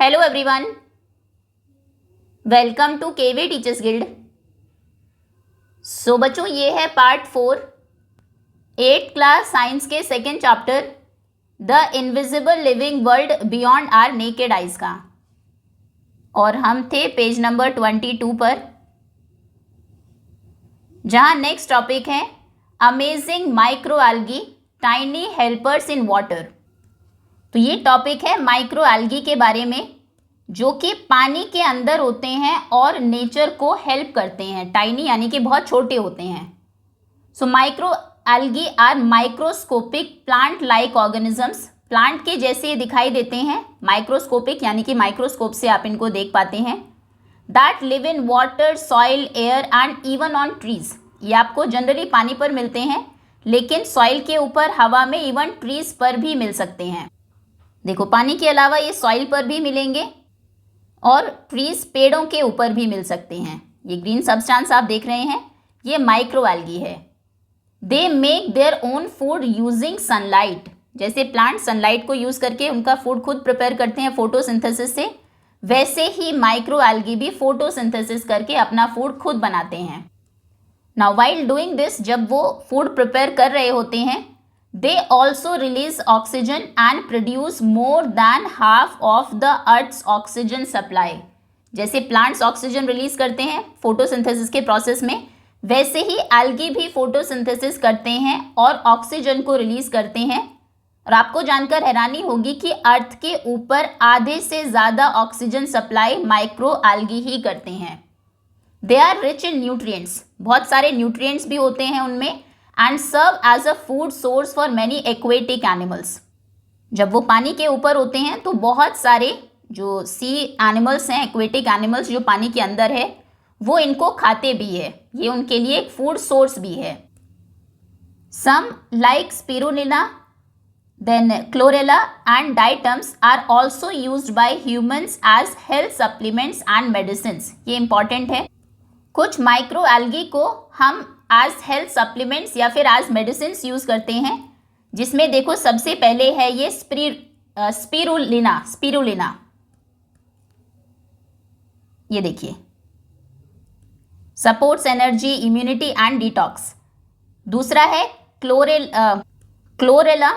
Hello everyone, welcome to KV teachers guild. So बच्चों, ये है पार्ट 4 8th क्लास साइंस के second chapter the invisible living world beyond our naked eyes का, और हम थे पेज नंबर 22 पर, जहां नेक्स्ट टॉपिक है amazing micro algae tiny helpers in water. तो ये टॉपिक है माइक्रो एल्गी के बारे में, जो कि पानी के अंदर होते हैं और नेचर को हेल्प करते हैं। टाइनी यानी कि बहुत छोटे होते हैं। So micro algae are microscopic plant like organisms. Plant के जैसे दिखाई देते हैं, माइक्रोस्कोपिक यानी कि माइक्रोस्कोप से आप इनको देख पाते हैं। That live in water, soil, air and even on trees. ये आपको जनरली पानी पर मिलते हैं, लेकिन सॉइल के ऊपर, हवा में, इवन ट्रीज पर भी मिल सकते हैं। देखो, पानी के अलावा ये सॉइल पर भी मिलेंगे और ट्रीज, पेड़ों के ऊपर भी मिल सकते हैं। ये ग्रीन सब्सटेंस आप देख रहे हैं, ये माइक्रो एल्गी है। They make their own food using sunlight. जैसे प्लांट सनलाइट को यूज करके उनका फूड खुद प्रिपेयर करते हैं फोटोसिंथेसिस से, वैसे ही माइक्रो एल्गी भी फोटोसिंथेसिस करके अपना फूड खुद बनाते हैं। नाउ व्हाइल डूइंग दिस, जब वो फूड प्रिपेयर कर रहे होते हैं, they also release oxygen and produce more than half of the earth's oxygen supply। जैसे प्लांट्स ऑक्सीजन रिलीज करते हैं फोटोसिंथेसिस के प्रोसेस में, वैसे ही एल्गी भी फोटोसिंथेसिस करते हैं और ऑक्सीजन को रिलीज करते हैं। और आपको जानकर हैरानी होगी कि अर्थ के ऊपर आधे से ज़्यादा ऑक्सीजन सप्लाई माइक्रो एल्गी ही करते हैं। They are rich in nutrients, बहुत सारे न्यूट्रिएंट्स भी होते हैं उनमें, and serve as a food source for many aquatic animals. जब वो पानी के ऊपर होते हैं तो बहुत सारे जो सी एनिमल्स हैं, एक्वेटिक एनिमल्स जो पानी के अंदर है, वो इनको खाते भी है। ये उनके लिए एक फूड सोर्स भी है। Some like spirulina, then chlorella and diatoms are also used by humans as health supplements and medicines. ये इंपॉर्टेंट है। कुछ माइक्रो एल्गी को हम एज हेल्थ सप्लीमेंट्स या फिर एज मेडिसिन यूज़ करते हैं, जिसमें देखो सबसे पहले है ये स्पिरुलिना। ये देखिए, supports energy, immunity and detox. दूसरा है क्लोरेला,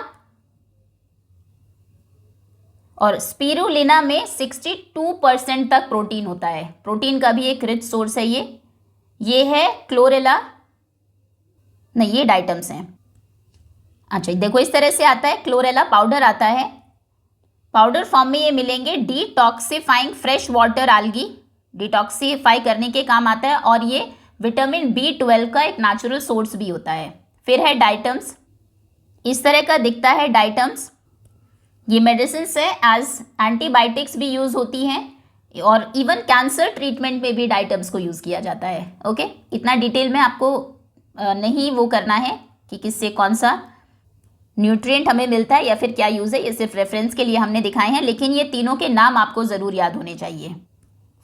और स्पिरुलिना में 62% तक प्रोटीन होता है। प्रोटीन का भी एक रिच सोर्स है ये है क्लोरेला, नहीं ये डाइटम्स हैं। अच्छा देखो, इस तरह से आता है। क्लोरेला पाउडर आता है, पाउडर फॉर्म में ये मिलेंगे। Detoxifying fresh water algae, detoxify करने के काम आता है, और ये विटामिन B12 का एक नेचुरल सोर्स भी होता है। फिर है डाइटम्स, इस तरह का दिखता है डाइटम्स। ये मेडिसिन है, एज एंटीबायोटिक्स भी यूज़ होती हैं, और इवन कैंसर ट्रीटमेंट में भी डाइटम्स को यूज़ किया जाता है। ओके, इतना डिटेल में आपको नहीं वो करना है कि किससे कौन सा न्यूट्रिएंट हमें मिलता है या फिर क्या यूज़ है। ये सिर्फ रेफरेंस के लिए हमने दिखाए हैं, लेकिन ये तीनों के नाम आपको ज़रूर याद होने चाहिए।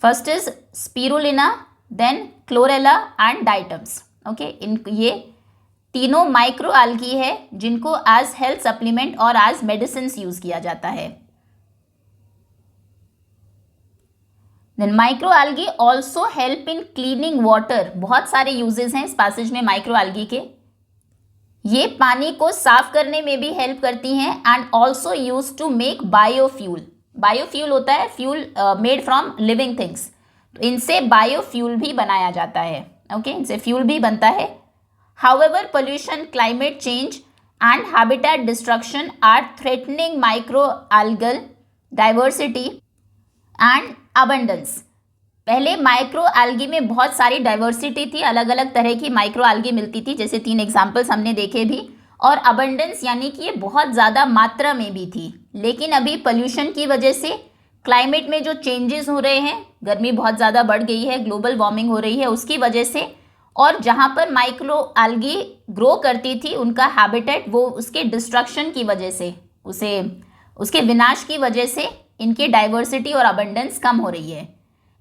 First is spirulina, then chlorella and diatoms. Okay, इन ये तीनों माइक्रो एल्गी है जिनको एज हेल्थ सप्लीमेंट और एज मेडिसिन यूज़ किया जाता है। Then micro algae also help in cleaning water. बहुत सारे यूजेस हैं इस पैसेज में माइक्रो एल्गी के। ये पानी को साफ करने में भी हेल्प करती हैं, and also use to make biofuel. Biofuel होता है fuel made from living things, तो इनसे बायोफ्यूल भी बनाया जाता है। ओके, इनसे फ्यूल भी बनता है। However pollution, climate change and habitat destruction are threatening micro algal diversity and abundance. पहले माइक्रो एल्गी में बहुत सारी डाइवर्सिटी थी, अलग अलग तरह की माइक्रो एल्गी मिलती थी, जैसे 3 एग्जाम्पल्स हमने देखे भी, और अबंडेंस यानी कि ये बहुत ज़्यादा मात्रा में भी थी। लेकिन अभी पोल्यूशन की वजह से, क्लाइमेट में जो चेंजेस हो रहे हैं, गर्मी बहुत ज़्यादा बढ़ गई है, ग्लोबल वार्मिंग हो रही है, उसकी वजह से, और जहाँ पर माइक्रो एल्गी ग्रो करती थी उनका हैबिटेट, वो उसके डिस्ट्रक्शन की वजह से, उसके विनाश की वजह से इनकी डाइवर्सिटी और अबंडेंस कम हो रही है।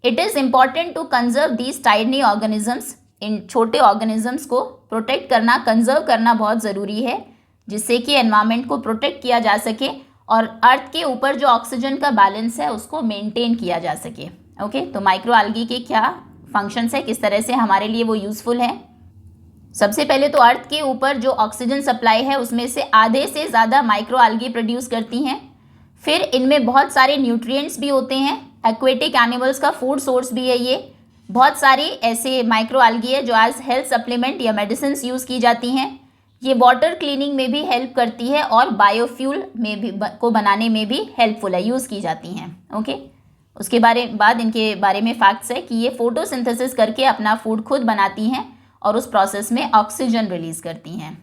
It is important to conserve these tiny organisms. इन छोटे ऑर्गेनिजम्स को प्रोटेक्ट करना, कंजर्व करना बहुत ज़रूरी है, जिससे कि एनवायरनमेंट को प्रोटेक्ट किया जा सके और अर्थ के ऊपर जो ऑक्सीजन का बैलेंस है उसको मेंटेन किया जा सके। ओके, तो माइक्रो आल्गी के क्या फंक्शंस है, किस तरह से हमारे लिए वो यूज़फुल है। सबसे पहले तो अर्थ के ऊपर जो ऑक्सीजन सप्लाई है उसमें से आधे से ज़्यादा माइक्रो आल्गी प्रोड्यूस करती हैं। फिर इनमें बहुत सारे न्यूट्रिएंट्स भी होते हैं, एक्वेटिक एनिमल्स का फूड सोर्स भी है ये। बहुत सारी ऐसे माइक्रो आल्गी है जो एज हेल्थ सप्लीमेंट या मेडिसिन यूज़ की जाती हैं। ये वाटर क्लीनिंग में भी हेल्प करती है और बायोफ्यूल में भी को बनाने में भी हेल्पफुल है, यूज़ की जाती हैं। ओके, उसके बाद इनके बारे में फैक्ट्स है कि ये फोटोसिंथेसिस करके अपना फूड खुद बनाती हैं और उस प्रोसेस में ऑक्सीजन रिलीज करती हैं।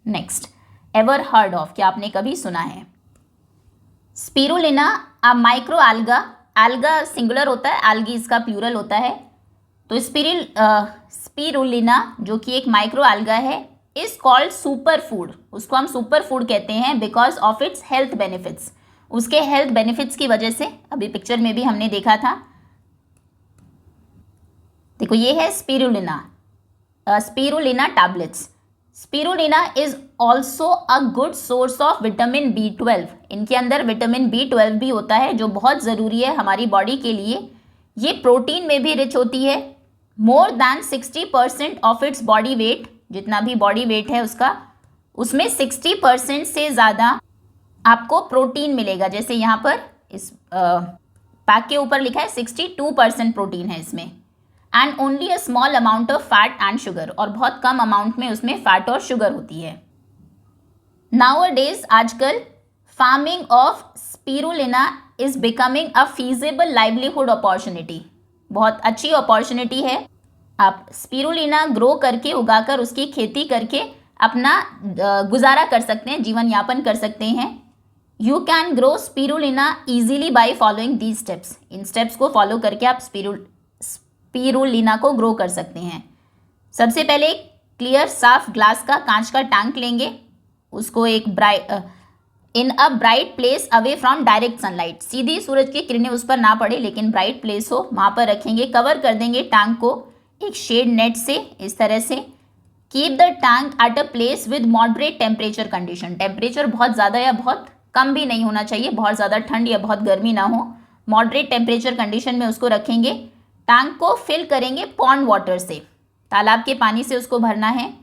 नेक्स्ट, एवर हर्ड ऑफ, क्या आपने कभी सुना है? स्पिरुलिना अ माइक्रो आल्गा, आल्गा सिंगुलर होता है, आल्गी इसका प्लूरल होता है। तो स्पिरुलिना जो कि एक माइक्रो आल्गा है इज कॉल्ड सुपर फूड, उसको हम सुपर फूड कहते हैं because of its health benefits, उसके हेल्थ बेनिफिट्स की वजह से। अभी पिक्चर में भी हमने देखा था, देखो ये है spirulina, spirulina tablets. Spirulina is also a good source of vitamin B12, इनके अंदर विटामिन B12 भी होता है जो बहुत ज़रूरी है हमारी बॉडी के लिए। ये प्रोटीन में भी रिच होती है। More than 60% of its body weight, जितना भी बॉडी वेट है उसका, उसमें 60% से ज़्यादा आपको प्रोटीन मिलेगा। जैसे यहाँ पर इस पैक के ऊपर लिखा है 62% प्रोटीन है इसमें। And only a small amount of fat and sugar, और बहुत कम अमाउंट में उसमें फैट और शुगर होती है। नाउअडेज, आजकल farming of spirulina is becoming a feasible livelihood opportunity, बहुत अच्छी अपॉर्चुनिटी है। आप स्पिरुलिना ग्रो करके, उगाकर, उसकी खेती करके अपना गुजारा कर सकते हैं, जीवन यापन कर सकते हैं। You can grow spirulina easily by following these steps, in steps को फॉलो करके आप स्पिरुलिना को ग्रो कर सकते हैं। सबसे पहले क्लियर साफ ग्लास का, कांच का टैंक लेंगे, उसको एक in a bright place away from direct sunlight, सीधी सूरज की किरणें उस पर ना पड़े लेकिन ब्राइट प्लेस हो, वहाँ पर रखेंगे। कवर कर देंगे टैंक को एक शेड नेट से, इस तरह से। Keep the tank at a place with moderate temperature condition, temperature बहुत ज़्यादा या बहुत कम भी नहीं होना चाहिए, बहुत ज़्यादा ठंड या बहुत गर्मी ना हो, मॉडरेट टेम्परेचर कंडीशन में उसको रखेंगे। टैंक को फिल करेंगे पॉन्ड वाटर से, तालाब के पानी से उसको भरना है।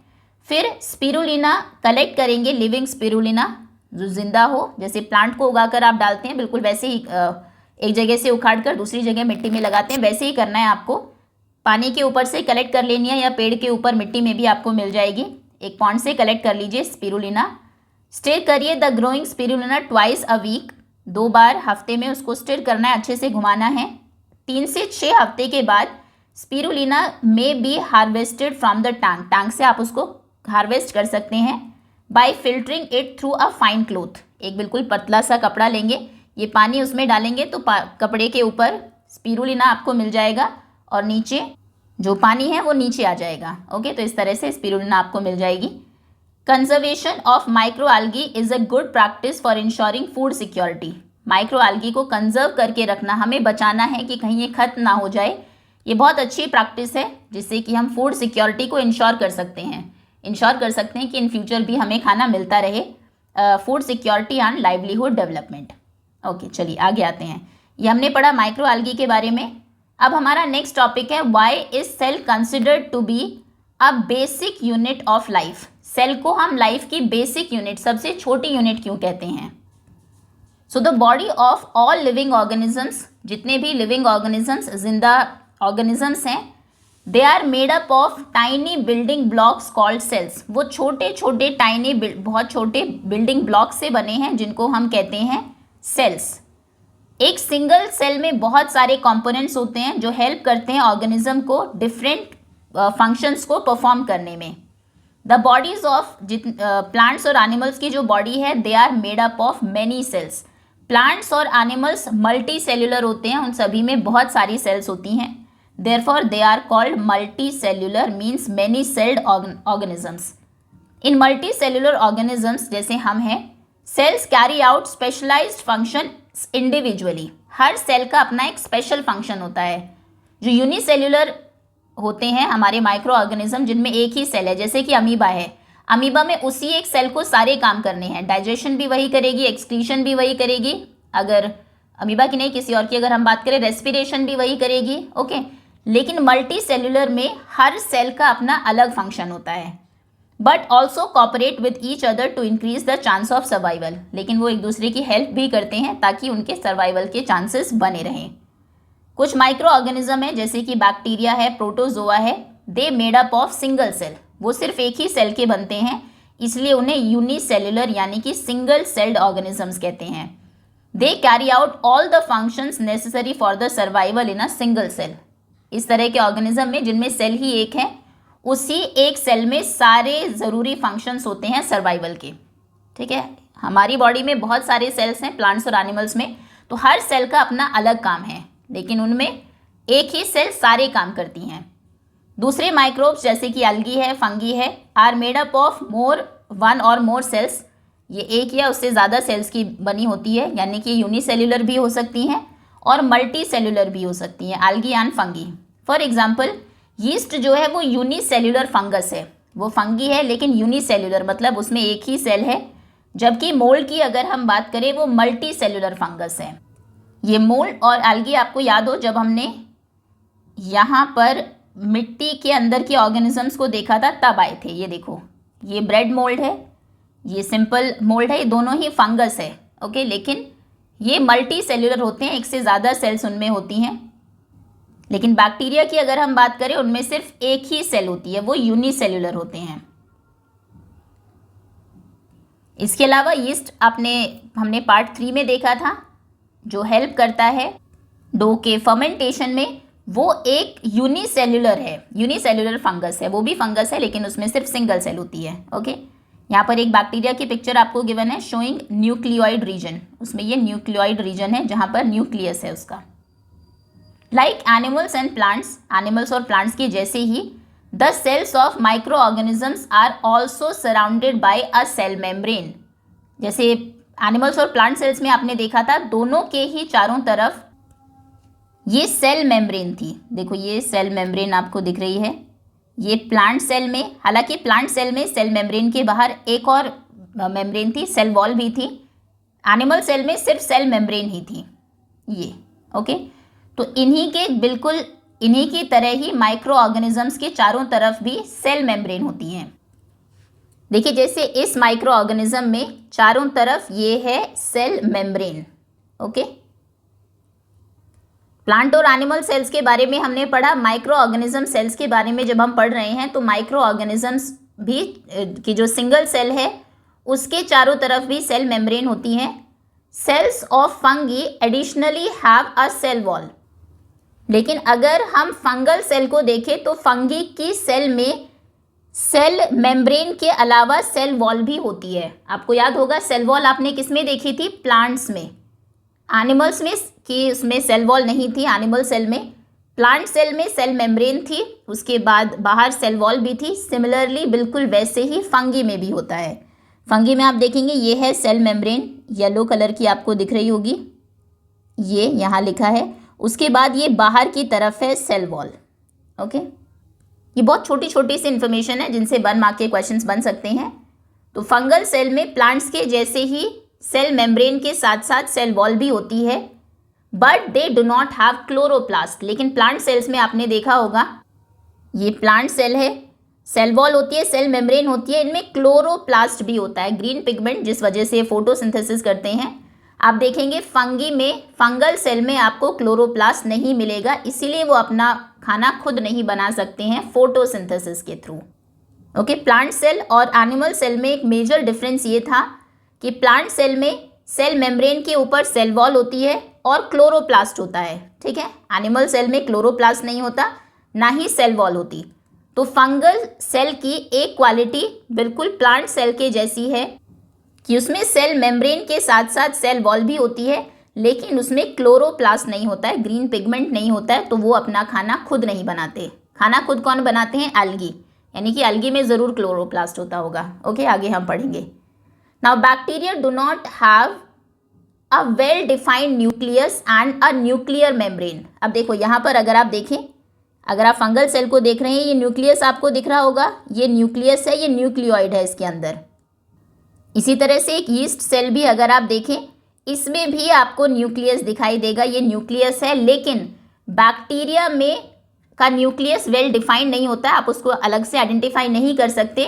फिर स्पिरुलिना कलेक्ट करेंगे, लिविंग स्पिरुलिना जो जिंदा हो, जैसे प्लांट को उगाकर आप डालते हैं बिल्कुल वैसे ही, एक जगह से उखाड़ कर दूसरी जगह मिट्टी में लगाते हैं, वैसे ही करना है आपको। पानी के ऊपर से कलेक्ट कर लेनी है या पेड़ के ऊपर मिट्टी में भी आपको मिल जाएगी। एक पॉन्ड से कलेक्ट कर लीजिए स्पिरुलिना। स्टिर करिए the growing spirulina twice a week, 2 बार हफ्ते में उसको स्टिर करना है, अच्छे से घुमाना है। 3 से 6 हफ्ते के बाद स्पिरुलिना में be harvested from the tank, tank से आप उसको हार्वेस्ट कर सकते हैं। Bye filtering it through a fine cloth, एक बिल्कुल पतला सा कपड़ा लेंगे, ये पानी उसमें डालेंगे तो कपड़े के ऊपर स्पिरुलिना आपको मिल जाएगा और नीचे जो पानी है वो नीचे आ जाएगा। ओके, तो इस तरह से स्पिरुलिना आपको मिल जाएगी। Conservation of micro algae is a good practice for ensuring food security, micro algae को कंजर्व करके रखना, हमें बचाना है कि कहीं ये खत्म ना हो जाए। ये बहुत अच्छी प्रैक्टिस है जिससे कि हम फूड सिक्योरिटी को इंश्योर कर सकते हैं, कि इन फ्यूचर भी हमें खाना मिलता रहे। Food security and livelihood development. Okay, चलिए आगे आते हैं। ये हमने पढ़ा माइक्रो आल्गी के बारे में। अब हमारा नेक्स्ट टॉपिक है why is cell considered to be a basic unit of life. Cell को हम लाइफ की बेसिक यूनिट, सबसे छोटी यूनिट क्यों कहते हैं? So the body of all living organisms, जितने भी लिविंग ऑर्गेनिजम्स, जिंदा ऑर्गेनिजम्स हैं, they are made up of tiny building blocks called cells. वो छोटे छोटे टाइनी, बहुत छोटे बिल्डिंग ब्लॉक्स से बने हैं जिनको हम कहते हैं सेल्स। एक सिंगल सेल में बहुत सारे कंपोनेंट्स होते हैं जो हेल्प करते हैं ऑर्गेनिज्म को डिफरेंट फंक्शंस को परफॉर्म करने में। द बॉडीज ऑफ प्लांट्स और एनिमल्स की जो बॉडी है, they are made up of many cells. Plants और एनिमल्स मल्टी सेल्यूलर होते हैं, उन सभी में बहुत सारी सेल्स होती हैं। Therefore they are called multi cellular, means many celled organisms. इन मल्टी सेल्यूलर ऑर्गेनिजम्स जैसे हम हैं, cells carry out specialized function individually. हर सेल का अपना एक स्पेशल फंक्शन होता है। जो यूनिसेल्यूलर होते हैं हमारे माइक्रो ऑर्गेनिज्म, जिनमें एक ही सेल है, जैसे कि अमीबा है। अमीबा में उसी एक सेल को सारे काम करने हैं, डाइजेशन भी वही करेगी, एक्सक्रीशन भी वही करेगी, अगर अमीबा की नहीं किसी और की अगर हम बात करें रेस्पिरेशन भी वही करेगी, ओके। लेकिन मल्टी सेल्यूलर में हर सेल का अपना अलग फंक्शन होता है, but also cooperate with each other to increase the chance of survival, लेकिन वो एक दूसरे की हेल्प भी करते हैं ताकि उनके सर्वाइवल के चांसेस बने रहें। कुछ माइक्रो ऑर्गेनिज्म है जैसे कि बैक्टीरिया है, प्रोटोजोआ है, they made up of single cell, वो सिर्फ एक ही सेल के बनते हैं, इसलिए उन्हें यूनिसेल्युलर यानी कि सिंगल सेल्ड ऑर्गेनिजम्स कहते हैं। They carry out all the functions necessary for the survival in a single cell. इस तरह के ऑर्गेनिज्म में जिनमें सेल ही एक है, उसी एक सेल में सारे ज़रूरी फंक्शंस होते हैं सर्वाइवल के, ठीक है। हमारी बॉडी में बहुत सारे सेल्स हैं प्लांट्स और एनिमल्स में, तो हर सेल का अपना अलग काम है, लेकिन उनमें एक ही सेल सारे काम करती हैं। दूसरे माइक्रोब्स जैसे कि एल्गी है, फंगी है, are made up of one or more sales, ये एक या उससे ज़्यादा सेल्स की बनी होती है, यानी कि यूनिसेल्युलर भी हो सकती हैं और मल्टी सेल्युलर भी हो सकती हैं, algae and fungi. For example yeast जो है वो यूनिसेल्युलर फंगस है, वो फंगी है लेकिन यूनिसेल्युलर मतलब उसमें एक ही सेल है, जबकि मोल्ड की अगर हम बात करें वो मल्टी सेल्युलर फंगस है। ये मोल्ड और एल्गी आपको याद हो जब हमने यहाँ पर मिट्टी के अंदर के ऑर्गेनिजम्स को देखा था तब आए थे। ये देखो, ये ब्रेड मोल्ड है, ये सिंपल मोल्ड है, ये दोनों ही फंगस है, ओके। लेकिन ये मल्टी सेल्युलर होते हैं, एक से ज़्यादा सेल्स उनमें होती हैं। लेकिन बैक्टीरिया की अगर हम बात करें उनमें सिर्फ एक ही सेल होती है, वो यूनिसेल्युलर होते हैं। इसके अलावा यीस्ट हमने पार्ट 3 में देखा था, जो हेल्प करता है डो के फर्मेंटेशन में, वो एक यूनिसेल्युलर है, यूनिसेल्युलर फंगस है, वो भी फंगस है लेकिन उसमें सिर्फ सिंगल सेल होती है, ओके। यहाँ पर एक बैक्टीरिया की पिक्चर आपको गिवन है शोइंग न्यूक्लियोइड रीजन, उसमें ये न्यूक्लियोइड रीजन है जहाँ पर न्यूक्लियस है उसका। Like animals and plants, animals और प्लांट्स के जैसे ही the cells of micro organisms are also surrounded by a cell membrane. जैसे एनिमल्स और प्लांट सेल्स में आपने देखा था दोनों के ही चारों तरफ ये सेल मेम्ब्रेन थी। देखो ये सेल मेम्ब्रेन आपको दिख रही है, ये प्लांट सेल में, हालांकि प्लांट सेल में सेल मेम्ब्रेन के बाहर एक और मेम्ब्रेन थी, सेल वॉल भी थी। एनिमल सेल में सिर्फ सेल मेम्ब्रेन ही थी ये, ओके। तो इन्हीं की तरह ही माइक्रो ऑर्गेनिजम्स के चारों तरफ भी सेल मेम्ब्रेन होती हैं। देखिए जैसे इस माइक्रो ऑर्गेनिज्म में चारों तरफ ये है सेल मेम्ब्रेन, ओके। प्लांट और एनिमल सेल्स के बारे में हमने पढ़ा, माइक्रो ऑर्गेनिज्म सेल्स के बारे में जब हम पढ़ रहे हैं तो माइक्रो ऑर्गेनिजम्स भी की जो सिंगल सेल है उसके चारों तरफ भी सेल मेम्ब्रेन होती हैं। Cells of fungi additionally have a cell wall, लेकिन अगर हम फंगल सेल को देखें तो फंगी की सेल में सेल मेम्ब्रेन के अलावा सेल वॉल भी होती है। आपको याद होगा सेल वॉल आपने किस में देखी थी, प्लांट्स में। एनिमल्स में कि उसमें सेल वॉल नहीं थी एनिमल सेल में, प्लांट सेल में सेल मेम्ब्रेन थी, उसके बाद बाहर सेल वॉल भी थी। सिमिलरली बिल्कुल वैसे ही फंगी में भी होता है। फंगी में आप देखेंगे ये है सेल मेम्ब्रेन, येलो कलर की आपको दिख रही होगी, ये यहाँ लिखा है। उसके बाद ये बाहर की तरफ है सेल वॉल, ओके। ये बहुत छोटी छोटी सी इन्फॉर्मेशन है जिनसे 1 मार्क के क्वेश्चंस बन सकते हैं। तो फंगल सेल में प्लांट्स के जैसे ही सेल मेम्ब्रेन के साथ साथ सेल वॉल भी होती है, but they do not have chloroplast. लेकिन प्लांट सेल्स में आपने देखा होगा ये प्लांट सेल है, सेल वॉल होती है, सेल मेम्ब्रेन होती है, इनमें क्लोरोप्लास्ट भी होता है, ग्रीन पिगमेंट जिस वजह से फोटोसिंथेसिस करते हैं। आप देखेंगे फंगी में, फंगल सेल में आपको क्लोरोप्लास्ट नहीं मिलेगा, इसीलिए वो अपना खाना खुद नहीं बना सकते हैं फोटोसिंथेसिस के थ्रू, ओके। प्लांट सेल और एनिमल सेल में एक मेजर डिफरेंस ये था कि प्लांट सेल में सेल मेम्ब्रेन के ऊपर सेल वॉल होती है और क्लोरोप्लास्ट होता है, ठीक है। एनिमल सेल में क्लोरोप्लास्ट नहीं होता, ना ही सेल वॉल होती। तो फंगल सेल की एक क्वालिटी बिल्कुल प्लांट सेल के जैसी है कि उसमें सेल मेम्ब्रेन के साथ साथ सेल वॉल भी होती है, लेकिन उसमें क्लोरोप्लास्ट नहीं होता है, ग्रीन पिगमेंट नहीं होता है, तो वो अपना खाना खुद नहीं बनाते। खाना खुद कौन बनाते हैं, एल्गी, यानी कि एल्गी में ज़रूर क्लोरोप्लास्ट होता होगा, ओके। आगे हम पढ़ेंगे। Now bacteria do not have a well defined nucleus and a nuclear membrane. अब देखो यहाँ पर अगर आप देखें अगर आप फंगल सेल को देख रहे हैं, ये न्यूक्लियस आपको दिख रहा होगा, ये न्यूक्लियस है, ये न्यूक्लियोइड है इसके अंदर। इसी तरह से एक यीस्ट सेल भी अगर आप देखें, इसमें भी आपको न्यूक्लियस दिखाई देगा, ये न्यूक्लियस है। लेकिन बैक्टीरिया में का न्यूक्लियस वेल डिफाइंड नहीं होता है, आप उसको अलग से आइडेंटिफाई नहीं कर सकते,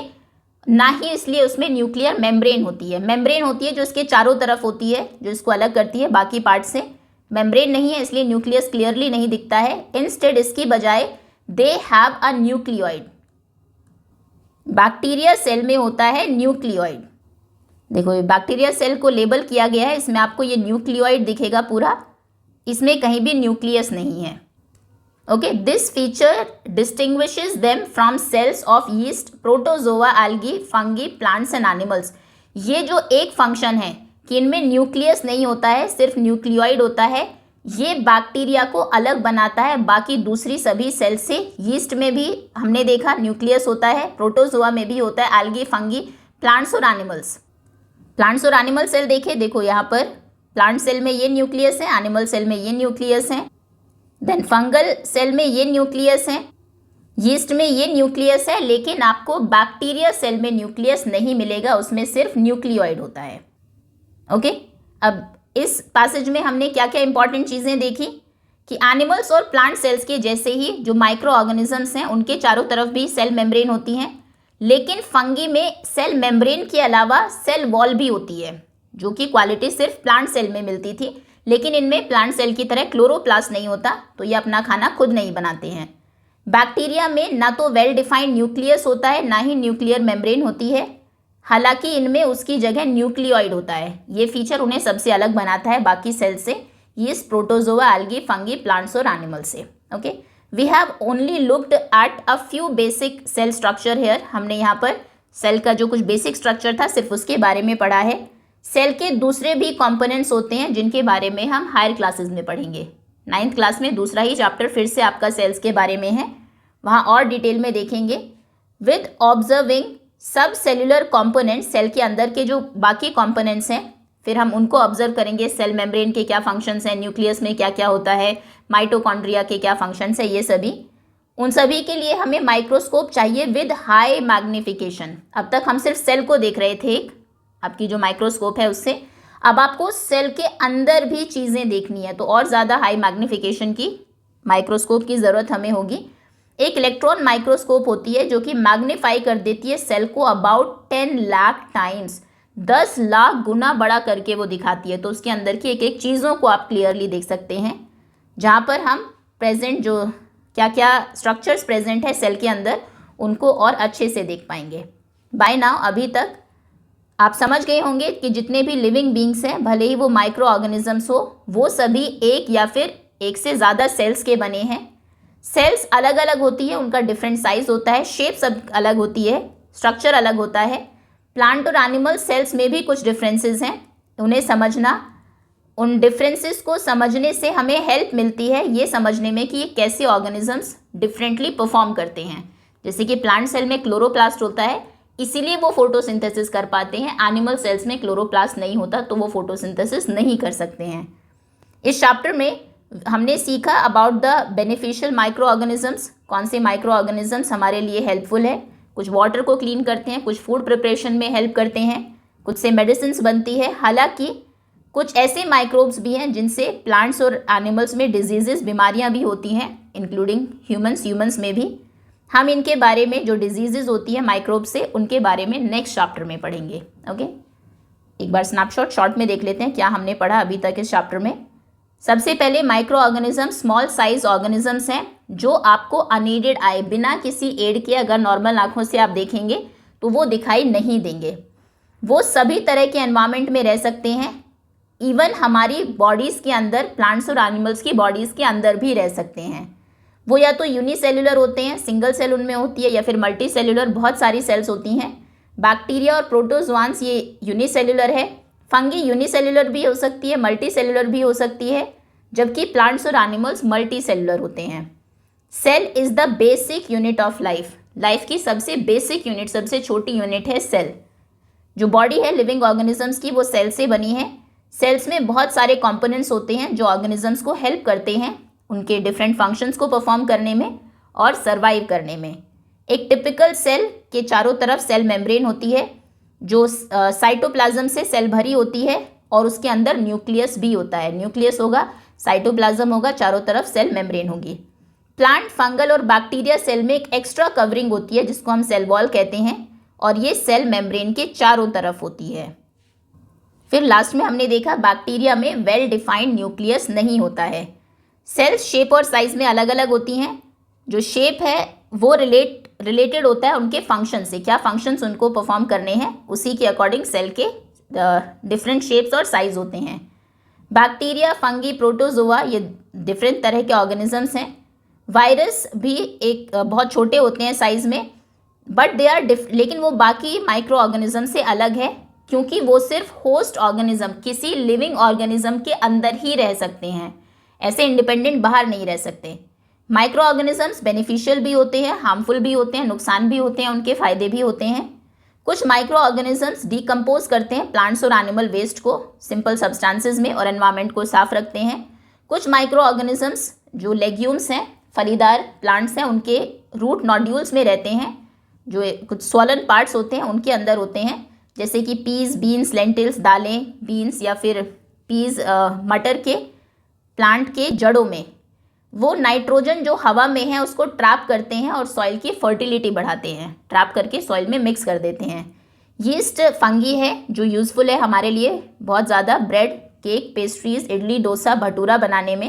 ना ही इसलिए उसमें न्यूक्लियर मेम्ब्रेन होती है। मेम्ब्रेन होती है जो इसके चारों तरफ होती है, जो इसको अलग करती है बाकी पार्ट से। मेम्ब्रेन नहीं है, इसलिए न्यूक्लियस क्लियरली नहीं दिखता है। इंस्टेड इसकी बजाय they have a nucleoid. Bacteria cell में होता है न्यूक्लियोइड। देखो ये बैक्टीरिया सेल को लेबल किया गया है, इसमें आपको ये न्यूक्लियोइड दिखेगा पूरा, इसमें कहीं भी न्यूक्लियस नहीं है। Okay, this feature distinguishes them from cells of yeast, protozoa, algae, fungi, plants and animals. ये जो एक फंक्शन है कि इनमें न्यूक्लियस नहीं होता है, सिर्फ न्यूक्लियोइड होता है, ये बैक्टीरिया को अलग बनाता है बाकी दूसरी सभी सेल से। यीस्ट में भी हमने देखा न्यूक्लियस होता है, प्रोटोजोआ में भी होता है, एल्गी, फंगी, प्लांट्स और एनिमल्स। प्लांट्स और एनिमल सेल देखे, देखो यहाँ पर प्लांट सेल में ये न्यूक्लियस है, एनिमल सेल में ये न्यूक्लियस है, देन फंगल सेल में ये न्यूक्लियस है, यीस्ट में ये न्यूक्लियस है। लेकिन आपको बैक्टीरिया सेल में न्यूक्लियस नहीं मिलेगा, उसमें सिर्फ न्यूक्लियोइड होता है। ओके, अब इस पैसेज में हमने क्या क्या इंपॉर्टेंट चीज़ें देखी कि एनिमल्स और प्लांट सेल्स के जैसे ही जो माइक्रो ऑर्गेनिजम्स हैं उनके चारों तरफ भी सेल मेम्ब्रेन होती हैं, लेकिन फंगी में सेल मेम्ब्रेन के अलावा सेल वॉल भी होती है, जो कि क्वालिटी सिर्फ प्लांट सेल में मिलती थी। लेकिन इनमें प्लांट सेल की तरह क्लोरोप्लास्ट नहीं होता, तो ये अपना खाना खुद नहीं बनाते हैं। बैक्टीरिया में ना तो वेल डिफाइंड न्यूक्लियस होता है, ना ही न्यूक्लियर मेम्ब्रेन होती है, हालांकि इनमें उसकी जगह न्यूक्लियोइड होता है। ये फीचर उन्हें सबसे अलग बनाता है बाकी सेल से, yeast, protozoa, algae, fungi, plants और एनिमल से। Okay, we have only looked at a few basic cell structure here. हमने यहाँ पर सेल का जो कुछ बेसिक स्ट्रक्चर था सिर्फ उसके बारे में पढ़ा है। सेल के दूसरे भी कंपोनेंट्स होते हैं जिनके बारे में हम हायर क्लासेस में पढ़ेंगे। 9th क्लास में दूसरा ही चैप्टर फिर से आपका सेल्स के बारे में है, वहाँ और डिटेल में देखेंगे। विद ऑब्जर्विंग सब सेलुलर कॉम्पोनेंट्स, सेल के अंदर के जो बाकी कॉम्पोनेंट्स हैं फिर हम उनको ऑब्जर्व करेंगे। सेल मेम्ब्रेन के क्या फंक्शंस हैं, न्यूक्लियस में क्या क्या होता है, माइटोकॉन्ड्रिया के क्या फंक्शंस है, ये सभी, उन सभी के लिए हमें माइक्रोस्कोप चाहिए विद हाई मैग्निफिकेशन। अब तक हम सिर्फ सेल को देख रहे थे, आपकी जो माइक्रोस्कोप है उससे, अब आपको सेल के अंदर भी चीज़ें देखनी है तो और ज़्यादा हाई मैग्निफिकेशन की माइक्रोस्कोप की ज़रूरत हमें होगी। एक इलेक्ट्रॉन माइक्रोस्कोप होती है जो कि मैग्नीफाई कर देती है सेल को अबाउट 10 लाख टाइम्स, 10 लाख गुना बड़ा करके वो दिखाती है। तो उसके अंदर की एक एक चीज़ों को आप क्लियरली देख सकते हैं, जहाँ पर हम प्रेजेंट जो क्या क्या स्ट्रक्चर्स प्रेजेंट है सेल के अंदर उनको और अच्छे से देख पाएंगे। बाय नाउ अभी तक आप समझ गए होंगे कि जितने भी लिविंग बींग्स हैं, भले ही वो माइक्रो ऑर्गेनिजम्स हो, वो सभी एक या फिर एक से ज़्यादा सेल्स के बने हैं। सेल्स अलग अलग होती है, उनका डिफरेंट साइज होता है, शेप सब अलग होती है, स्ट्रक्चर अलग होता है। प्लांट और एनिमल सेल्स में भी कुछ डिफरेंसेस हैं, उन्हें समझना, उन डिफरेंसेस को समझने से हमें हेल्प मिलती है ये समझने में कि ये कैसे ऑर्गेनिजम्स डिफरेंटली परफॉर्म करते हैं। जैसे कि प्लांट सेल में क्लोरोप्लास्ट होता है, इसीलिए वो फोटोसिंथेसिस कर पाते हैं। एनिमल सेल्स में क्लोरोप्लास्ट नहीं होता तो वो फोटोसिंथेसिस नहीं कर सकते हैं। इस चैप्टर में हमने सीखा about the beneficial micro organisms, कौन से माइक्रो ऑर्गेनिजम्स हमारे लिए हेल्पफुल है। कुछ वाटर को क्लीन करते हैं, कुछ फूड प्रिपरेशन में हेल्प करते हैं, कुछ से मेडिसिन बनती है। हालांकि कुछ ऐसे माइक्रोब्स भी हैं जिनसे प्लांट्स और एनिमल्स में डिजीजेस, बीमारियां भी होती हैं, इंक्लूडिंग ह्यूमंस में भी। हम इनके बारे में जो डिजीजेज होती है माइक्रोब से, उनके बारे में नेक्स्ट चैप्टर में पढ़ेंगे। ओके, एक बार स्नैपशॉट शॉर्ट में देख लेते हैं क्या हमने पढ़ा अभी तक इस चैप्टर में। सबसे पहले micro organism small size organisms हैं जो आपको अनएडेड आई, बिना किसी एड के अगर नॉर्मल आंखों से आप देखेंगे तो वो दिखाई नहीं देंगे। वो सभी तरह के एनवायरनमेंट में रह सकते हैं, इवन हमारी बॉडीज़ के अंदर, प्लांट्स और एनिमल्स की बॉडीज़ के अंदर भी रह सकते हैं। वो या तो यूनिसेल्युलर होते हैं, सिंगल सेल उनमें होती है, या फिर मल्टी सेल्युलर, बहुत सारी सेल्स होती हैं। बैक्टीरिया और प्रोटोजोआंस ये यूनिसेल्युलर है, फंगी यूनिसेल्युलर भी हो सकती है, मल्टी सेल्युलर भी हो सकती है, जबकि प्लांट्स और एनिमल्स मल्टी सेल्युलर होते हैं। Cell is the basic unit of life, life की सबसे बेसिक यूनिट, सबसे छोटी यूनिट है सेल। जो बॉडी है लिविंग ऑर्गेनिजम्स की वो सेल से बनी है। सेल्स में बहुत सारे कंपोनेंट्स होते हैं जो ऑर्गेनिजम्स को हेल्प करते हैं उनके डिफरेंट फंक्शंस को परफॉर्म करने में, और सर्वाइव करने में। एक टिपिकल सेल के चारों तरफ सेल मेम्ब्रेन होती है जो साइटोप्लाज्म से सेल भरी होती है और उसके अंदर न्यूक्लियस भी होता है। न्यूक्लियस होगा, साइटोप्लाज्म होगा, चारों तरफ सेल मेम्ब्रेन होगी। प्लांट, फंगल और बैक्टीरिया सेल में एक एक्स्ट्रा कवरिंग होती है जिसको हम सेल वॉल कहते हैं और ये सेल मेम्ब्रेन के चारों तरफ होती है। फिर लास्ट में हमने देखा बैक्टीरिया में वेल डिफाइंड न्यूक्लियस नहीं होता है। सेल्स शेप और साइज में अलग अलग होती हैं। जो शेप है वो रिलेटेड होता है उनके फंक्शन से, क्या फंक्शंस उनको परफॉर्म करने हैं उसी के अकॉर्डिंग सेल के डिफरेंट शेप्स और साइज होते हैं। बैक्टीरिया, फंगी, प्रोटोजोआ ये डिफरेंट तरह के ऑर्गेनिजम्स हैं। वायरस भी एक बहुत छोटे होते हैं साइज में, बट दे आर लेकिन वो बाकी माइक्रो ऑर्गेनिज्म से अलग है क्योंकि वो सिर्फ होस्ट ऑर्गेनिज्म, किसी लिविंग ऑर्गेनिज्म के अंदर ही रह सकते हैं, ऐसे इंडिपेंडेंट बाहर नहीं रह सकते। माइक्रो ऑर्गेनिजम्स बेनिफिशियल भी होते हैं, हार्मफुल भी होते हैं, नुकसान भी होते हैं, उनके फायदे भी होते हैं। कुछ माइक्रो ऑर्गेनिजम्स डिकम्पोज करते हैं प्लांट्स और एनिमल वेस्ट को सिंपल सब्सटेंसेस में और एनवायरनमेंट को साफ रखते हैं। कुछ माइक्रो ऑर्गेनिजम्स जो लेग्यूम्स हैं, फलीदार प्लांट्स हैं, उनके रूट नोड्यूल्स में रहते हैं, जो कुछ स्वॉलन पार्ट्स होते हैं उनके अंदर होते हैं, जैसे कि पीस, बीन्स, लेंटिल्स, दालें, बीन्स या फिर पीस मटर के प्लांट के जड़ों में। वो नाइट्रोजन जो हवा में है उसको ट्रैप करते हैं और सॉइल की फर्टिलिटी बढ़ाते हैं, ट्रैप करके सॉइल में मिक्स कर देते हैं। यीस्ट फंगी है जो यूज़फुल है हमारे लिए बहुत ज़्यादा, bread, cake, pastries, idli, dosa, bhatura बनाने में।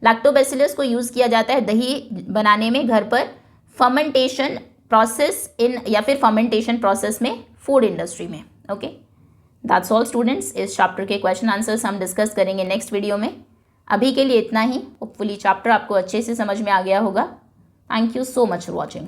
लैक्टोबैसिलस को यूज़ किया जाता है दही बनाने में घर पर, फर्मेंटेशन प्रोसेस या फिर फर्मेंटेशन प्रोसेस में फूड इंडस्ट्री में। Okay, that's all students. इस चैप्टर के क्वेश्चन आंसर्स हम डिस्कस करेंगे नेक्स्ट वीडियो में। अभी के लिए इतना ही। होपफुली चैप्टर आपको अच्छे से समझ में आ गया होगा। Thank you so much for watching.